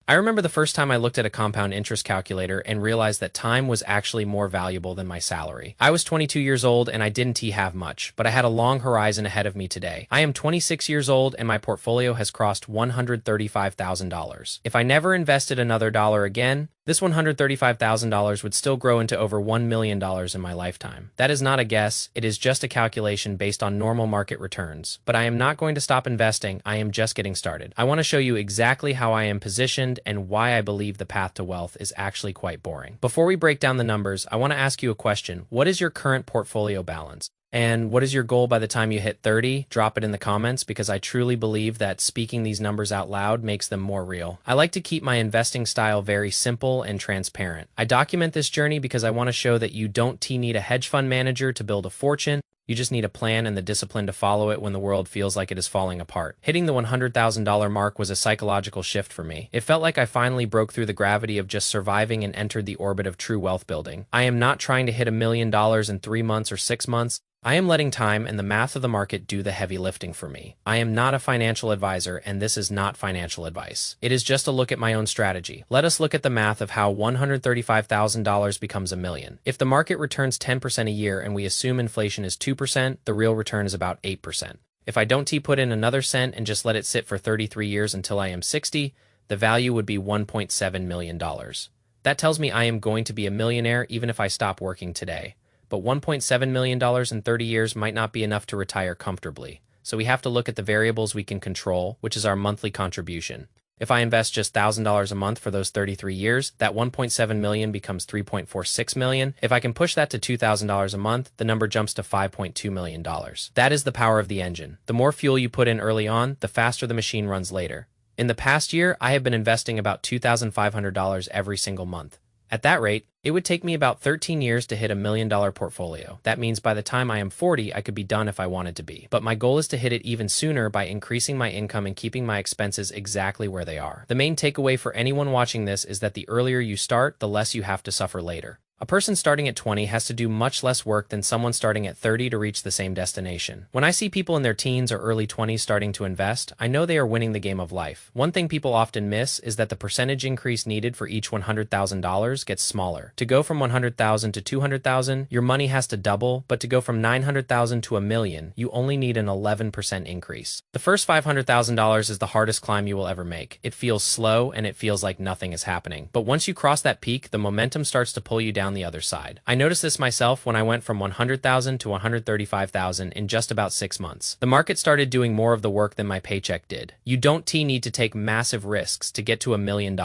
I remember the first time I looked at a compound interest calculator and realized that time was actually more valuable than my salary. I was 22 years old and I didn't have much, but I had a long horizon ahead of me today. I am 26 years old and my portfolio has crossed $135,000. If I never invested another dollar again, this $135,000 would still grow into over $1 million in my lifetime. That is not a guess, it is just a calculation based on normal market returns. But I am not going to stop investing, I am just getting started. I want to show you exactly how I am positioned and why I believe the path to wealth is actually quite boring. Before we break down the numbers, I want to ask you a question. What is your current portfolio balance? And what is your goal by the time you hit 30? Drop it in the comments because I truly believe that speaking these numbers out loud makes them more real. I like to keep my investing style very simple and transparent. I document this journey because I want to show that you don't need a hedge fund manager to build a fortune. You just need a plan and the discipline to follow it when the world feels like it is falling apart. Hitting the $100,000 mark was a psychological shift for me. It felt like I finally broke through the gravity of just surviving and entered the orbit of true wealth building. I am not trying to hit $1 million in 3 months or 6 months. I am letting time and the math of the market do the heavy lifting for me. I am not a financial advisor, and this is not financial advice. It is just a look at my own strategy. Let us look at the math of how $135,000 becomes $1 million. If the market returns 10% a year and we assume inflation is 2%, the real return is about 8%. If I don't put in another cent and just let it sit for 33 years until I am 60, the value would be $1.7 million. That tells me I am going to be a millionaire even if I stop working today. But $1.7 million in 30 years might not be enough to retire comfortably. So we have to look at the variables we can control, which is our monthly contribution. If I invest just $1,000 a month for those 33 years, that $1.7 million becomes $3.46 million. If I can push that to $2,000 a month, the number jumps to $5.2 million. That is the power of the engine. The more fuel you put in early on, the faster the machine runs later. In the past year, I have been investing about $2,500 every single month. At that rate, it would take me about 13 years to hit $1 million portfolio. That means by the time I am 40, I could be done if I wanted to be. But my goal is to hit it even sooner by increasing my income and keeping my expenses exactly where they are. The main takeaway for anyone watching this is that the earlier you start, the less you have to suffer later. A person starting at 20 has to do much less work than someone starting at 30 to reach the same destination. When I see people in their teens or early 20s starting to invest, I know they are winning the game of life. One thing people often miss is that the percentage increase needed for each $100,000 gets smaller. To go from $100,000 to $200,000, your money has to double, but to go from $900,000 to $1 million, you only need an 11% increase. The first $500,000 is the hardest climb you will ever make. It feels slow and it feels like nothing is happening. But once you cross that peak, the momentum starts to pull you down the other side. I noticed this myself when I went from $100,000 to $135,000 in just about 6 months. The market started doing more of the work than my paycheck did. You don't need to take massive risks to get to $1 million.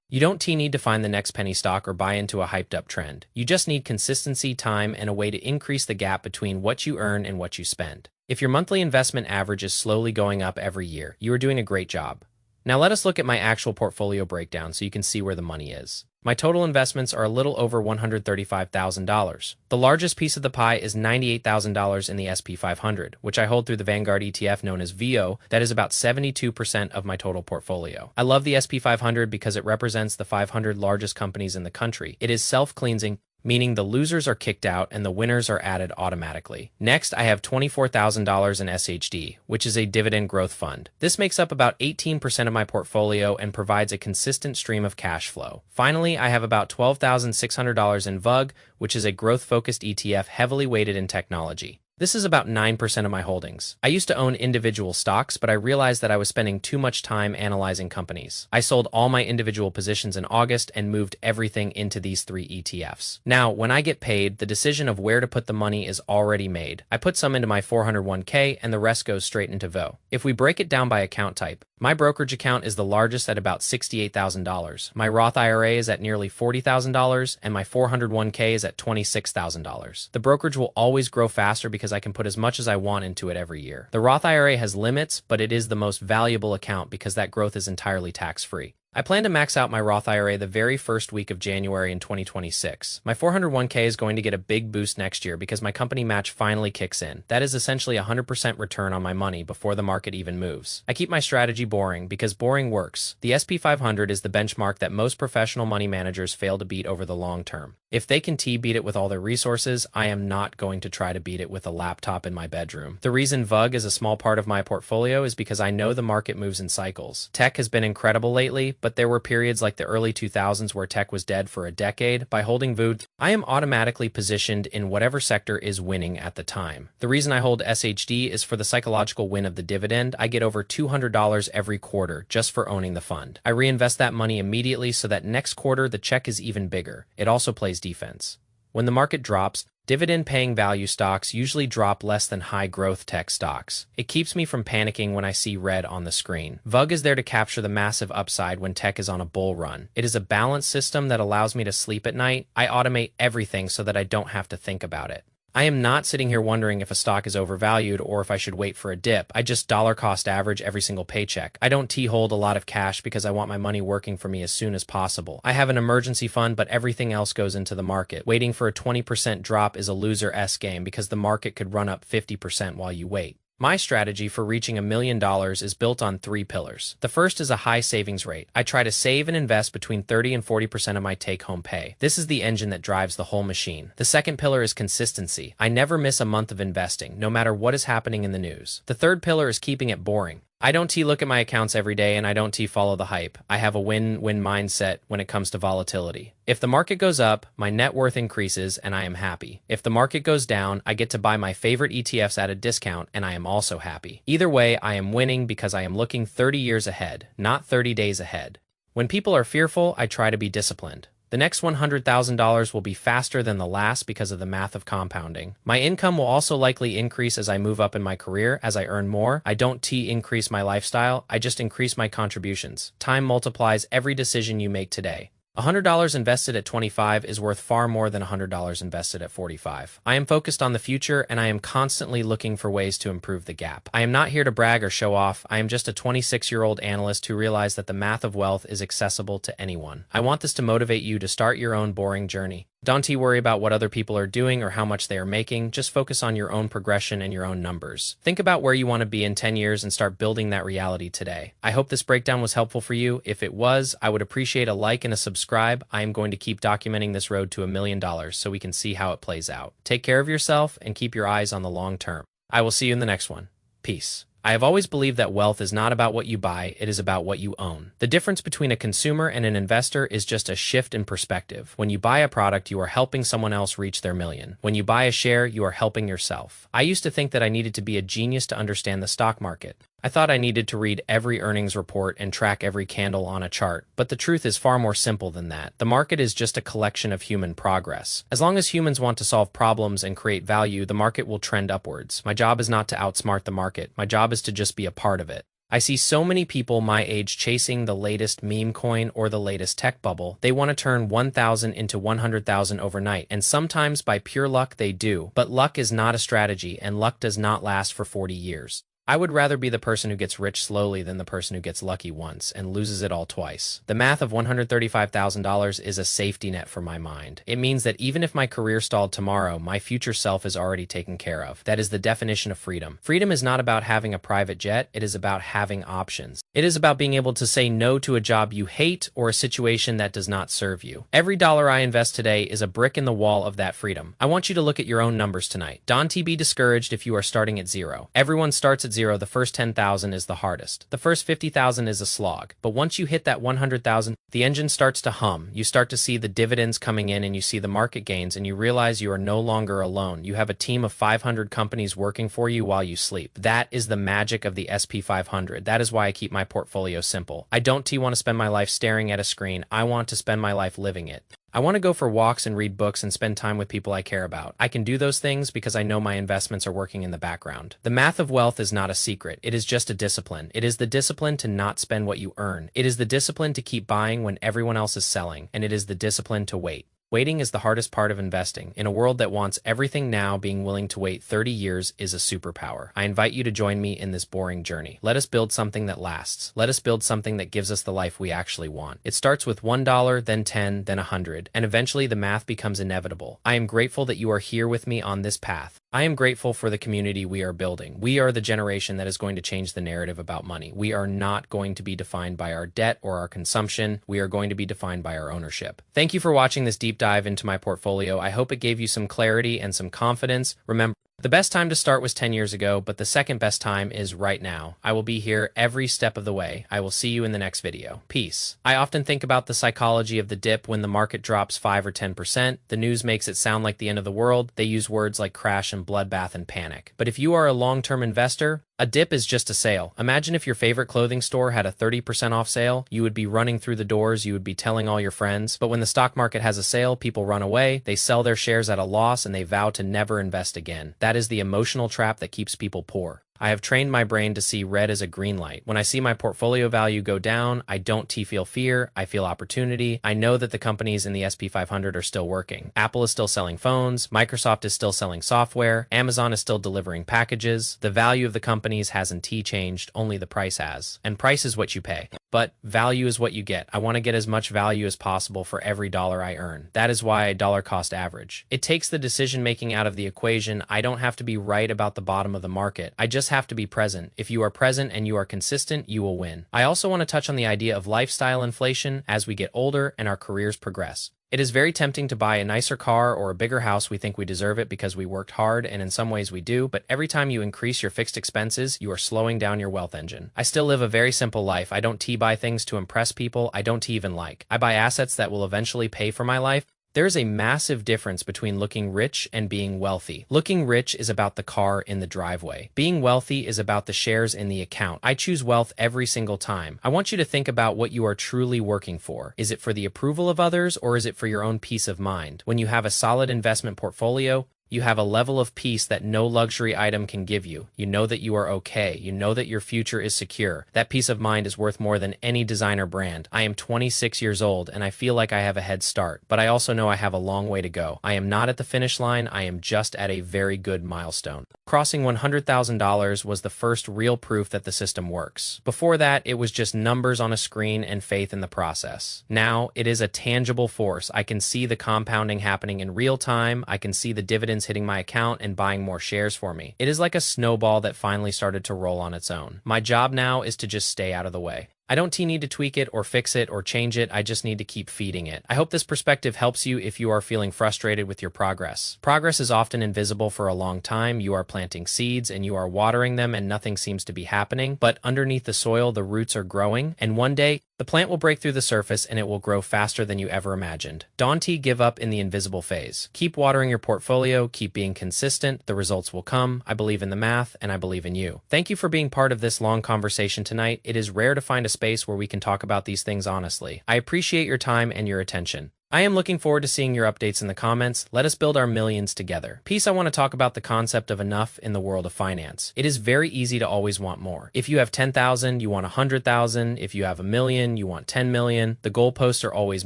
You don't need to find the next penny stock or buy into a hyped up trend. You just need consistency, time, and a way to increase the gap between what you earn and what you spend. If your monthly investment average is slowly going up every year, you are doing a great job. Now let us look at my actual portfolio breakdown so you can see where the money is. My total investments are a little over $135,000. The largest piece of the pie is $98,000 in the SP 500, which I hold through the Vanguard ETF known as VO. That is about 72% of my total portfolio. I love the SP 500 because it represents the 500 largest companies in the country. It is self-cleansing, meaning the losers are kicked out and the winners are added automatically. Next, I have $24,000 in SHD, which is a dividend growth fund. This makes up about 18% of my portfolio and provides a consistent stream of cash flow. Finally, I have about $12,600 in VUG, which is a growth-focused ETF heavily weighted in technology. This is about 9% of my holdings. I used to own individual stocks, but I realized that I was spending too much time analyzing companies. I sold all my individual positions in August and moved everything into these 3 ETFs. Now, when I get paid, the decision of where to put the money is already made. I put some into my 401k and the rest goes straight into VO. If we break it down by account type, my brokerage account is the largest at about $68,000. My Roth IRA is at nearly $40,000 and my 401k is at $26,000. The brokerage will always grow faster because I can put as much as I want into it every year. The Roth IRA has limits, but it is the most valuable account because that growth is entirely tax-free. I plan to max out my Roth IRA the very first week of January in 2026. My 401k is going to get a big boost next year because my company match finally kicks in. That is essentially 100% return on my money before the market even moves. I keep my strategy boring because boring works. The SP 500 is the benchmark that most professional money managers fail to beat over the long term. If they can beat it with all their resources, I am not going to try to beat it with a laptop in my bedroom. The reason VUG is a small part of my portfolio is because I know the market moves in cycles. Tech has been incredible lately, but there were periods like the early 2000s where tech was dead for a decade. By holding VOOD, I am automatically positioned in whatever sector is winning at the time. The reason I hold SHD is for the psychological win of the dividend. I get over $200 every quarter just for owning the fund. I reinvest that money immediately so that next quarter the check is even bigger. It also plays defense. When the market drops, dividend-paying value stocks usually drop less than high-growth tech stocks. It keeps me from panicking when I see red on the screen. VUG is there to capture the massive upside when tech is on a bull run. It is a balanced system that allows me to sleep at night. I automate everything so that I don't have to think about it. I am not sitting here wondering if a stock is overvalued or if I should wait for a dip. I just dollar cost average every single paycheck. I don't T-hold a lot of cash because I want my money working for me as soon as possible. I have an emergency fund, but everything else goes into the market. Waiting for a 20% drop is a loser-esque game because the market could run up 50% while you wait. My strategy for reaching $1 million is built on 3 pillars. The first is a high savings rate. I try to save and invest between 30 and 40% of my take-home pay. This is the engine that drives the whole machine. The second pillar is consistency. I never miss a month of investing, no matter what is happening in the news. The third pillar is keeping it boring. I don't look at my accounts every day and I don't follow the hype. I have a win-win mindset when it comes to volatility. If the market goes up, my net worth increases and I am happy. If the market goes down, I get to buy my favorite ETFs at a discount and I am also happy. Either way, I am winning because I am looking 30 years ahead, not 30 days ahead. When people are fearful, I try to be disciplined. The next $100,000 will be faster than the last because of the math of compounding. My income will also likely increase as I move up in my career, as I earn more. I don't increase my lifestyle, I just increase my contributions. Time multiplies every decision you make today. $100 invested at 25 is worth far more than $100 invested at 45. I am focused on the future and I am constantly looking for ways to improve the gap. I am not here to brag or show off. I am just a 26-year-old analyst who realized that the math of wealth is accessible to anyone. I want this to motivate you to start your own boring journey. Don't worry about what other people are doing or how much they are making. Just focus on your own progression and your own numbers. Think about where you want to be in 10 years and start building that reality today. I hope this breakdown was helpful for you. If it was, I would appreciate a like and a subscribe. I am going to keep documenting this road to $1 million so we can see how it plays out. Take care of yourself and keep your eyes on the long term. I will see you in the next one. Peace. I have always believed that wealth is not about what you buy, it is about what you own. The difference between a consumer and an investor is just a shift in perspective. When you buy a product, you are helping someone else reach their million. When you buy a share, you are helping yourself. I used to think that I needed to be a genius to understand the stock market. I thought I needed to read every earnings report and track every candle on a chart, but the truth is far more simple than that. The market is just a collection of human progress. As long as humans want to solve problems and create value, the market will trend upwards. My job is not to outsmart the market. My job is to just be a part of it. I see so many people my age chasing the latest meme coin or the latest tech bubble. They want to turn 1,000 into 100,000 overnight, and sometimes by pure luck they do. But luck is not a strategy, and luck does not last for 40 years. I would rather be the person who gets rich slowly than the person who gets lucky once and loses it all twice. The math of $135,000 is a safety net for my mind. It means that even if my career stalled tomorrow, my future self is already taken care of. That is the definition of freedom. Freedom is not about having a private jet, it is about having options. It is about being able to say no to a job you hate or a situation that does not serve you. Every dollar I invest today is a brick in the wall of that freedom. I want you to look at your own numbers tonight. Don't be discouraged if you are starting at zero. Everyone starts at zero. The first 10,000 is the hardest. The first 50,000 is a slog. But once you hit that 100,000, the engine starts to hum. You start to see the dividends coming in and you see the market gains and you realize you are no longer alone. You have a team of 500 companies working for you while you sleep. That is the magic of the SP 500. That is why I keep my portfolio simple. I don't want to spend my life staring at a screen. I want to spend my life living it. I want to go for walks and read books and spend time with people I care about. I can do those things because I know my investments are working in the background. The math of wealth is not a secret. It is just a discipline. It is the discipline to not spend what you earn. It is the discipline to keep buying when everyone else is selling. And it is the discipline to wait. Waiting is the hardest part of investing. In a world that wants everything now, being willing to wait 30 years is a superpower. I invite you to join me in this boring journey. Let us build something that lasts. Let us build something that gives us the life we actually want. It starts with $1, then 10, then 100, and eventually the math becomes inevitable. I am grateful that you are here with me on this path. I am grateful for the community we are building. We are the generation that is going to change the narrative about money. We are not going to be defined by our debt or our consumption. We are going to be defined by our ownership. Thank you for watching this deep dive into my portfolio. I hope it gave you some clarity and some confidence. Remember, The best time to start was 10 years ago, but the second best time is right now. I will be here every step of the way. I will see you in the next video. Peace. I often think about the psychology of the dip when the market drops 5 or 10%. The news makes it sound like the end of the world. They use words like crash and bloodbath and panic. But if you are a long-term investor, a dip is just a sale. Imagine if your favorite clothing store had a 30% off sale. You would be running through the doors, you would be telling all your friends. But when the stock market has a sale, people run away, they sell their shares at a loss, and they vow to never invest again. That is the emotional trap that keeps people poor. I have trained my brain to see red as a green light. When I see my portfolio value go down, I don't feel fear, I feel opportunity. I know that the companies in the SP 500 are still working. Apple is still selling phones, Microsoft is still selling software, Amazon is still delivering packages. The value of the companies hasn't changed, only the price has. And price is what you pay. But value is what you get. I want to get as much value as possible for every dollar I earn. That is why I dollar cost average. It takes the decision making out of the equation. I don't have to be right about the bottom of the market. I just have to be present. If you are present and you are consistent, you will win. I also want to touch on the idea of lifestyle inflation as we get older and our careers progress. It is very tempting to buy a nicer car or a bigger house. We think we deserve it because we worked hard, and in some ways we do, but every time you increase your fixed expenses, you are slowing down your wealth engine. I still live a very simple life. I don't buy things to impress people I don't even like. I buy assets that will eventually pay for my life. There is a massive difference between looking rich and being wealthy. Looking rich is about the car in the driveway. Being wealthy is about the shares in the account. I choose wealth every single time. I want you to think about what you are truly working for. Is it for the approval of others, or is it for your own peace of mind? When you have a solid investment portfolio, you have a level of peace that no luxury item can give you. You know that you are okay. You know that your future is secure. That peace of mind is worth more than any designer brand. I am 26 years old and I feel like I have a head start, but I also know I have a long way to go. I am not at the finish line. I am just at a very good milestone. Crossing $100,000 was the first real proof that the system works. Before that, it was just numbers on a screen and faith in the process. Now, it is a tangible force. I can see the compounding happening in real time. I can see the dividends hitting my account and buying more shares for me. It is like a snowball that finally started to roll on its own. My job now is to just stay out of the way. I don't need to tweak it or fix it or change it. I just need to keep feeding it. I hope this perspective helps you if you are feeling frustrated with your progress. Progress is often invisible for a long time. You are planting seeds and you are watering them and nothing seems to be happening. But underneath the soil, the roots are growing. And one day, the plant will break through the surface and it will grow faster than you ever imagined. Don't give up in the invisible phase. Keep watering your portfolio. Keep being consistent. The results will come. I believe in the math and I believe in you. Thank you for being part of this long conversation tonight. It is rare to find a space where we can talk about these things honestly. I appreciate your time and your attention. I am looking forward to seeing your updates in the comments. Let us build our millions together. Peace. I want to talk about the concept of enough in the world of finance. It is very easy to always want more. If you have 10,000, you want 100,000. If you have a million, you want 10 million. The goalposts are always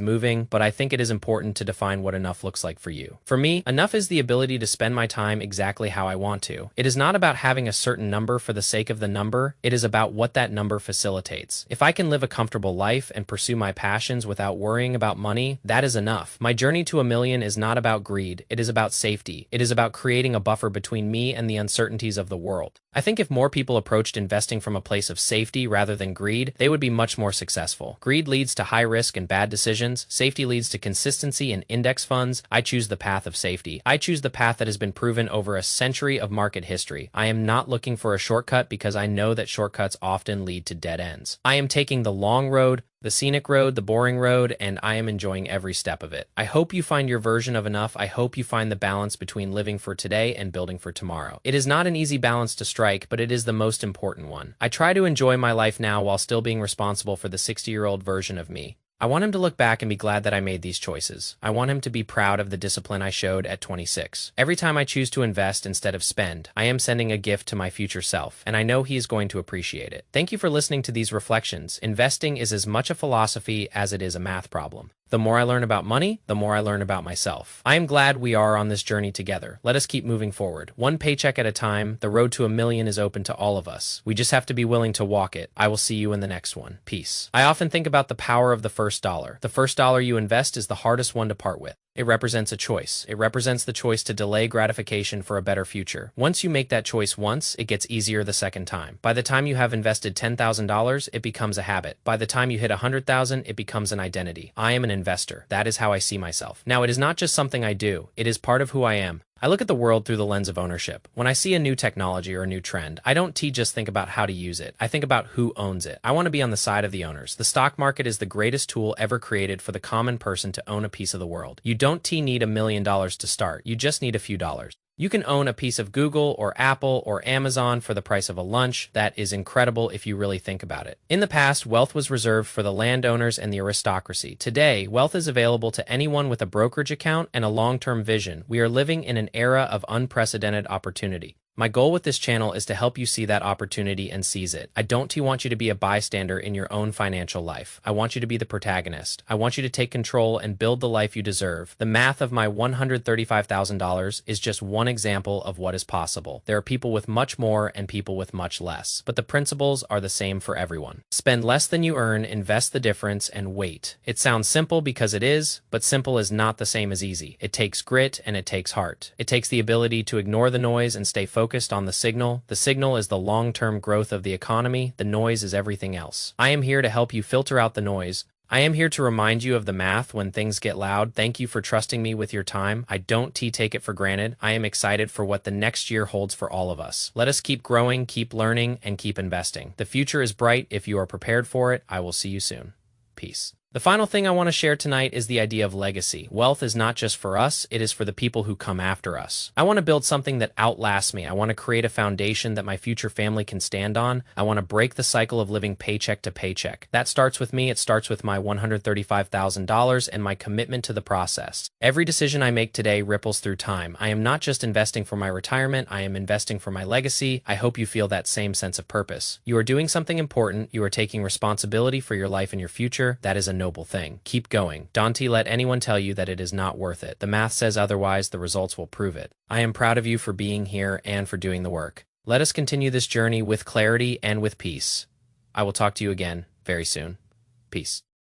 moving, but I think it is important to define what enough looks like for you. For me, enough is the ability to spend my time exactly how I want to. It is not about having a certain number for the sake of the number. It is about what that number facilitates. If I can live a comfortable life and pursue my passions without worrying about money, that is enough. My journey to a million is not about greed. It is about safety. It is about creating a buffer between me and the uncertainties of the world. I think if more people approached investing from a place of safety rather than greed, they would be much more successful. Greed leads to high risk and bad decisions. Safety leads to consistency and index funds. I choose the path of safety. I choose the path that has been proven over a century of market history. I am not looking for a shortcut because I know that shortcuts often lead to dead ends. I am taking the long road, the scenic road, the boring road, and I am enjoying every step of it. I hope you find your version of enough. I hope you find the balance between living for today and building for tomorrow. It is not an easy balance to strike, but it is the most important one. I try to enjoy my life now while still being responsible for the 60-year-old version of me. I want him to look back and be glad that I made these choices. I want him to be proud of the discipline I showed at 26. Every time I choose to invest instead of spend, I am sending a gift to my future self, and I know he is going to appreciate it. Thank you for listening to these reflections. Investing is as much a philosophy as it is a math problem. The more I learn about money, the more I learn about myself. I am glad we are on this journey together. Let us keep moving forward. One paycheck at a time. The road to a million is open to all of us. We just have to be willing to walk it. I will see you in the next one. Peace. I often think about the power of the first dollar. The first dollar you invest is the hardest one to part with. It represents a choice. It represents the choice to delay gratification for a better future. Once you make that choice once, it gets easier the second time. By the time you have invested $10,000, it becomes a habit. By the time you hit $100,000, it becomes an identity. I am an investor. That is how I see myself. Now, it is not just something I do. It is part of who I am. I look at the world through the lens of ownership. When I see a new technology or a new trend, I don't just think about how to use it. I think about who owns it. I want to be on the side of the owners. The stock market is the greatest tool ever created for the common person to own a piece of the world. You don't need $1 million to start. You just need a few dollars. You can own a piece of Google or Apple or Amazon for the price of a lunch. That is incredible if you really think about it. In the past, wealth was reserved for the landowners and the aristocracy. Today, wealth is available to anyone with a brokerage account and a long-term vision. We are living in an era of unprecedented opportunity. My goal with this channel is to help you see that opportunity and seize it. I don't want you to be a bystander in your own financial life. I want you to be the protagonist. I want you to take control and build the life you deserve. The math of my $135,000 is just one example of what is possible. There are people with much more and people with much less, but the principles are the same for everyone. Spend less than you earn, invest the difference, and wait. It sounds simple because it is, but simple is not the same as easy. It takes grit and it takes heart. It takes the ability to ignore the noise and stay focused on the signal. The signal is the long-term growth of the economy. The noise is everything else. I am here to help you filter out the noise. I am here to remind you of the math when things get loud. Thank you for trusting me with your time. I don't take it for granted. I am excited for what the next year holds for all of us. Let us keep growing, keep learning, and keep investing. The future is bright if you are prepared for it. I will see you soon. Peace. The final thing I want to share tonight is the idea of legacy. Wealth is not just for us, it is for the people who come after us. I want to build something that outlasts me. I want to create a foundation that my future family can stand on. I want to break the cycle of living paycheck to paycheck. That starts with me. It starts with my $135,000 and my commitment to the process. Every decision I make today ripples through time. I am not just investing for my retirement, I am investing for my legacy. I hope you feel that same sense of purpose. You are doing something important. You are taking responsibility for your life and your future. That is a noble thing. Keep going. Don't let anyone tell you that it is not worth it. The math says otherwise. The results will prove it. I am proud of you for being here and for doing the work. Let us continue this journey with clarity and with peace. I will talk to you again very soon. Peace.